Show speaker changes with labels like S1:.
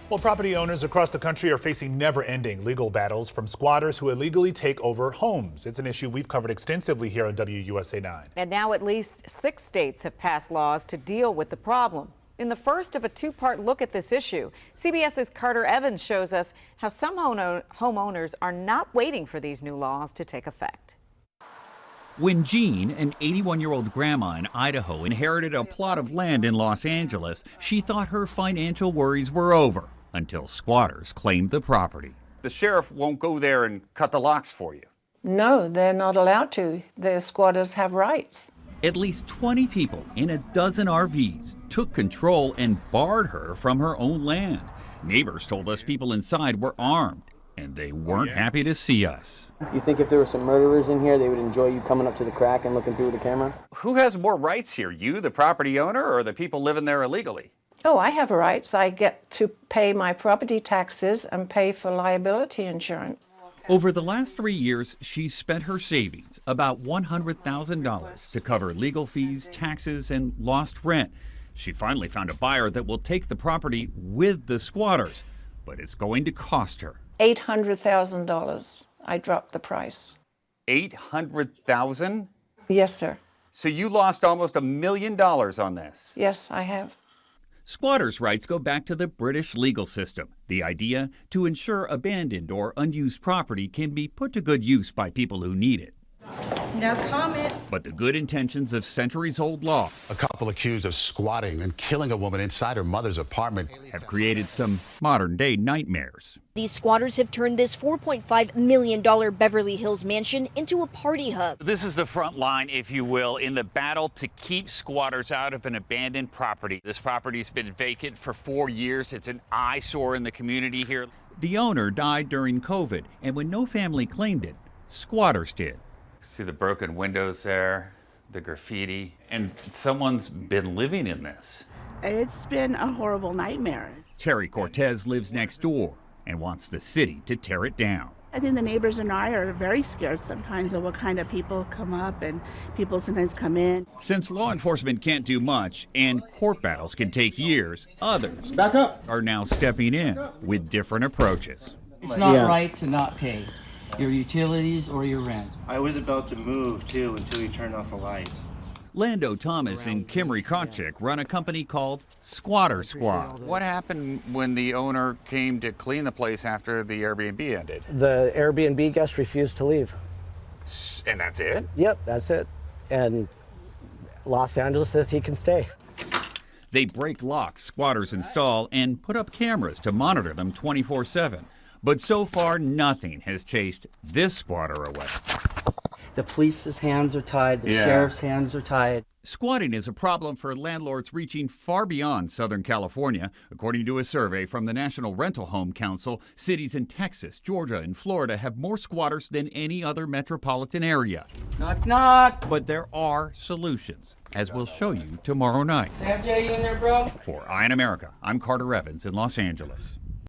S1: Well, property owners across the country are facing never-ending legal battles from squatters who illegally take over homes. It's an issue we've covered extensively here on WUSA 9.
S2: And now at least 6 states have passed laws to deal with the problem. In the first of a two-part look at this issue, CBS's Carter Evans shows us how some homeowners are not waiting for these new laws to take effect.
S3: When Jean, an 81-year-old grandma in Idaho, inherited a plot of land in Los Angeles, she thought her financial worries were over until squatters claimed the property.
S4: The sheriff won't go there and cut the locks for you.
S5: No, they're not allowed to. The squatters have rights.
S3: At least 20 people in a dozen RVs took control and barred her from her own land. Neighbors told us people inside were armed, and they weren't happy to see us.
S6: You think if there were some murderers in here, they would enjoy you coming up to the crack and looking through the camera?
S4: Who has more rights here, you, the property owner, or the people living there illegally?
S5: Oh, I have rights. I get to pay my property taxes and pay for liability insurance.
S3: Over the last 3 years, she's spent her savings, about $100,000, to cover legal fees, taxes, and lost rent. She finally found a buyer that will take the property with the squatters, but it's going to cost her
S5: $800,000. I dropped the price.
S4: $800,000?
S5: Yes, sir.
S4: So you lost almost $1 million on this?
S5: Yes, I have.
S3: Squatters' rights go back to the British legal system. The idea to ensure abandoned or unused property can be put to good use by people who need it.
S7: No comment.
S3: But the good intentions of centuries-old law,
S8: a couple accused of squatting and killing a woman inside her mother's apartment,
S3: have created some modern-day nightmares.
S7: These squatters have turned this $4.5 million Beverly Hills mansion into a party hub.
S4: This is the front line, if you will, in the battle to keep squatters out of an abandoned property. This property's been vacant for 4 years. It's an eyesore in the community here.
S3: The owner died during COVID, and when no family claimed it, squatters did.
S4: See the broken windows there, the graffiti, and someone's been living in this.
S9: It's been a horrible nightmare.
S3: Terry Cortez lives next door and wants the city to tear it down.
S9: I think the neighbors and I are very scared sometimes of what kind of people come up, and people sometimes come in.
S3: Since law enforcement can't do much and court battles can take years, others are now stepping in with different approaches.
S10: It's not right to not pay your utilities or your rent.
S11: I was about to move too until you turned off the lights.
S3: Lando Thomas and Kimry Kotchik run a company called Squatter Squad.
S4: What happened when the owner came to clean the place after the Airbnb ended?
S6: The Airbnb guest refused to leave.
S4: And that's it?
S6: Yep, that's it. And Los Angeles says he can stay.
S3: They break locks squatters install and put up cameras to monitor them 24/7. But so far, nothing has chased this squatter away.
S10: The police's hands are tied, the sheriff's hands are tied.
S3: Squatting is a problem for landlords reaching far beyond Southern California. According to a survey from the National Rental Home Council, cities in Texas, Georgia, and Florida have more squatters than any other metropolitan area.
S10: Knock, knock.
S3: But there are solutions, as we'll show you tomorrow night.
S10: Sam J, you in there, bro?
S3: For Eye in America, I'm Carter Evans in Los Angeles.